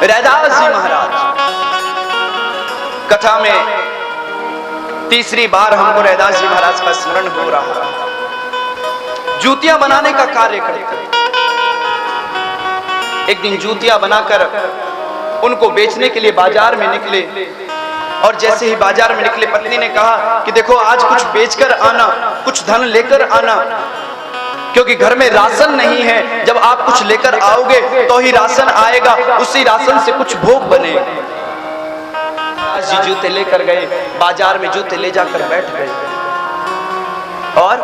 रैदास जी महाराज कथा में तीसरी बार हमको रैदास जी महाराज का स्मरण हो रहा है। जूतियां बनाने का कार्य करते। एक दिन जूतियां बनाकर उनको बेचने के लिए बाजार में निकले और जैसे ही बाजार में निकले पत्नी ने कहा कि देखो आज कुछ बेचकर आना, कुछ धन लेकर आना, क्योंकि घर में राशन नहीं है। जब आप कुछ लेकर आओगे तो ही राशन आएगा, उसी राशन से कुछ भोग बने। जी जूते लेकर गए, बाजार में जूते ले जाकर बैठ गए और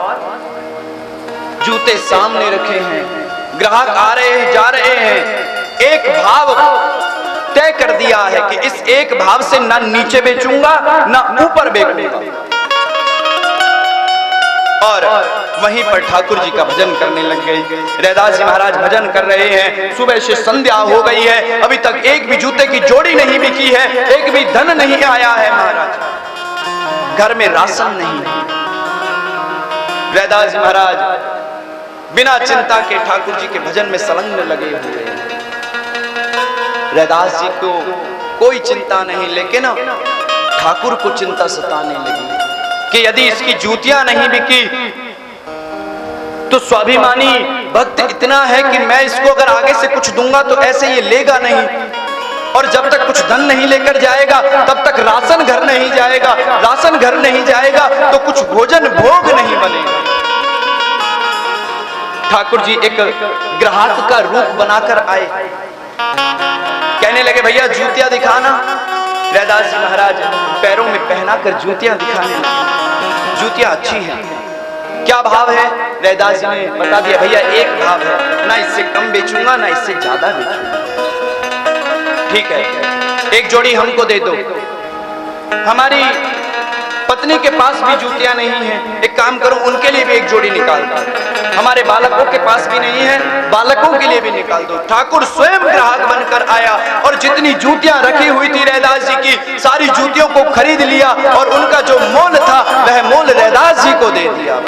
जूते सामने रखे हैं। ग्राहक आ रहे हैं, जा रहे हैं। एक भाव तय कर दिया है कि इस एक भाव से ना नीचे बेचूंगा ना ऊपर बेचूंगा। और वहीं पर ठाकुर जी का भजन करने लग गए। रैदास जी महाराज भजन कर रहे हैं। सुबह से संध्या हो गई है, अभी तक एक भी जूते की जोड़ी नहीं बिकी है, एक भी धन नहीं आया है महाराज। घर में राशन नहीं है। रैदास जी महाराज बिना चिंता के ठाकुर जी के भजन में संलग्न लगे हुए हैं। रैदास जी को कोई चिंता नहीं, लेकिन ठाकुर को चिंता सताने लगी कि यदि इसकी जूतियां नहीं बिकी तो स्वाभिमानी भक्त इतना है कि मैं इसको अगर आगे से कुछ दूंगा तो ऐसे ये लेगा नहीं, और जब तक कुछ धन नहीं लेकर जाएगा तब तक राशन घर नहीं जाएगा, राशन घर नहीं जाएगा तो कुछ भोजन भोग नहीं बनेगा। ठाकुर जी एक ग्राहक का रूप बनाकर आए, कहने लगे भैया जूतियां दिखाना। रैदास जी महाराज पैरों में पहनाकर जूतियां दिखाने लगे। जूतियां अच्छी हैं, क्या भाव है? रैदास जी ने बता दिया भैया एक भाव है, ना इससे कम बेचूंगा ना इससे ज्यादा बेचूंगा। ठीक है, एक जोड़ी हमको दे दो। हमारी पत्नी के पास भी जूतियां नहीं है, एक काम करो उनके लिए भी एक जोड़ी निकाल दो। हमारे बालकों के पास भी नहीं है, बालकों के लिए भी निकाल दो। ठाकुर स्वयं ग्राहक बनकर आया और जितनी जूतियां रखी हुई थी रैदास जी की, सारी जूतियों को खरीद लिया और उनका जो मोल था वह मोल रैदास जी को दे दिया।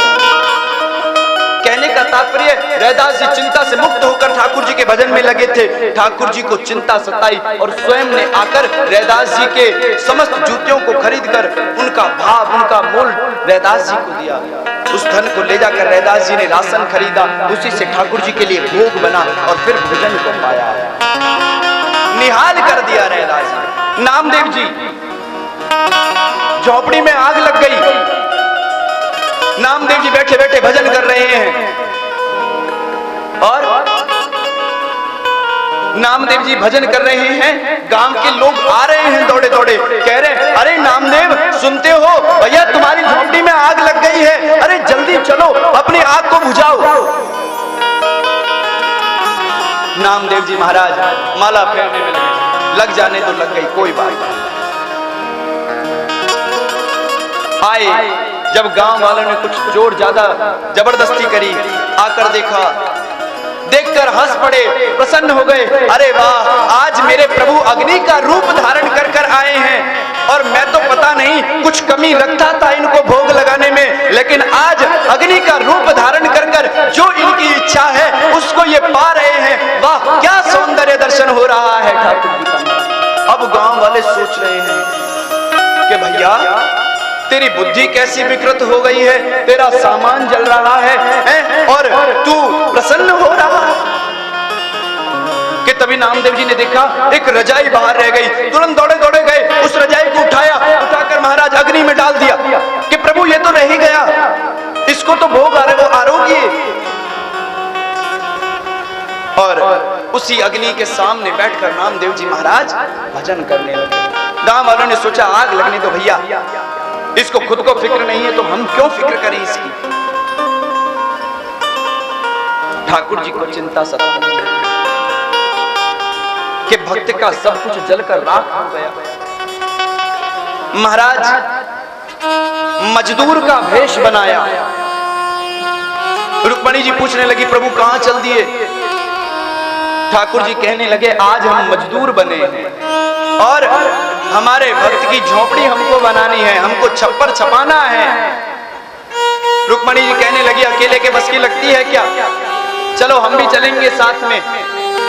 कहने का तात्पर्य रैदास जी चिंता से मुक्त होकर ठाकुर जी के भजन में लगे थे। ठाकुर जी को चिंता सताई और स्वयं ने आकर रैदास जी के समस्त जूतियों को खरीदकर उनका भाव, उनका मोल रैदास जी को दिया। उस धन को ले जाकर रैदास जी ने राशन खरीदा, उसी से ठाकुर जी के लिए भोग बना और फिर भोजन को पाया। निहाल कर दिया रैदास जी। नामदेव जी झोपड़ी में आग लग गई। नामदेव जी बैठे बैठे भजन कर रहे हैं और नामदेव जी भजन कर रहे हैं। गांव के लोग आ रहे हैं दौड़े दौड़े, कह रहे हैं अरे नामदेव सुनते हो भैया तुम्हारी झोपड़ी में आग लग गई है, अरे जल्दी चलो अपनी आग को बुझाओ। नामदेव जी महाराज माला फेरने में लग जाने तो लग गई, कोई बात नहीं। आए जब गांव वालों ने कुछ जोर ज्यादा जबरदस्ती करी, आकर देखा, देखकर हंस पड़े, प्रसन्न हो गए। अरे वाह, आज मेरे प्रभु अग्नि का रूप धारण कर कर आए हैं और मैं तो पता नहीं कुछ कमी लगता था इनको भोग लगाने में, लेकिन आज अग्नि का रूप धारण कर कर जो इनकी इच्छा है उसको ये पा रहे हैं। वाह क्या सौंदर्य दर्शन हो रहा है ठाकुर जी का। अब गांव वाले सोच रहे हैं कि भैया तेरी बुद्धि कैसी विकृत हो गई है, तेरा सामान जल रहा है और तू प्रसन्न हो रहा है। कि तभी नामदेव जी ने देखा एक रजाई बाहर रह गई, तुरंत दौड़े दौड़े गए, उस रजाई को उठाया, उठाकर महाराज अग्नि में डाल दिया कि प्रभु ये तो रह ही गया, इसको तो भोग आरोग्य। और उसी अग्नि के सामने बैठकर नामदेव जी महाराज भजन करने लगे। गांव वालों ने सोचा आग लगने दो भैया, इसको खुद को फिक्र नहीं है तो हम क्यों फिक्र करें इसकी। ठाकुर जी को चिंता सताई कि भक्त का सब कुछ जलकर राख हो गया। महाराज मजदूर का भेष बनाया। रुक्मणी जी पूछने लगी प्रभु कहां चल दिए? ठाकुर जी कहने लगे आज हम मजदूर बने हैं और हमारे भक्त की झोपड़ी हमको बनानी है, हमको छप्पर छपाना है। रुक्मणी जी कहने लगी अकेले के बस की लगती है क्या? चलो हम भी चलेंगे साथ में।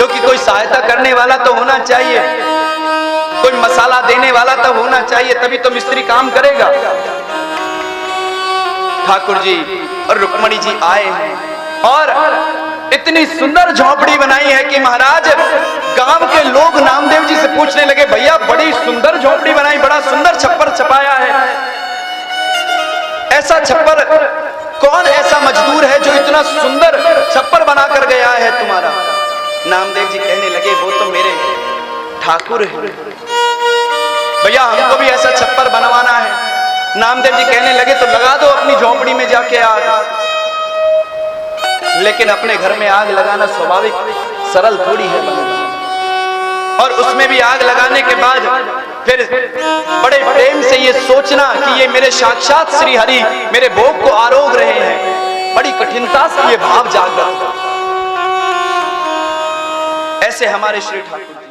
क्योंकि कोई सहायता करने वाला तो होना चाहिए, कोई मसाला देने वाला तो होना चाहिए, तभी तो मिस्त्री काम करेगा। ठाकुर जी और रुक्मणी जी आए हैं और इतनी सुंदर झोपड़ी बनाई है कि महाराज गांव के लोग नामदेव जी से पूछने लगे, भैया बड़ी सुंदर झोपड़ी बनाई, बड़ा सुंदर छप्पर छपाया है, ऐसा छप्पर कौन ऐसा मजदूर है जो इतना सुंदर छप्पर बनाकर गया है तुम्हारा? नामदेव जी कहने लगे, वो तो मेरे ठाकुर है भैया, हमको भी ऐसा छप्पर बनवाना है। नामदेव जी कहने लगे, तो लगा दो अपनी झोपड़ी में जाके आग। लेकिन अपने घर में आग लगाना स्वाभाविक सरल थोड़ी है, और उसमें भी आग लगाने के बाद फिर बड़े प्रेम से ये सोचना कि ये मेरे साक्षात श्री हरि मेरे भोग को आरोग रहे हैं, बड़ी कठिनता से ये भाव जागृत। ऐसे हमारे श्री ठाकुर जी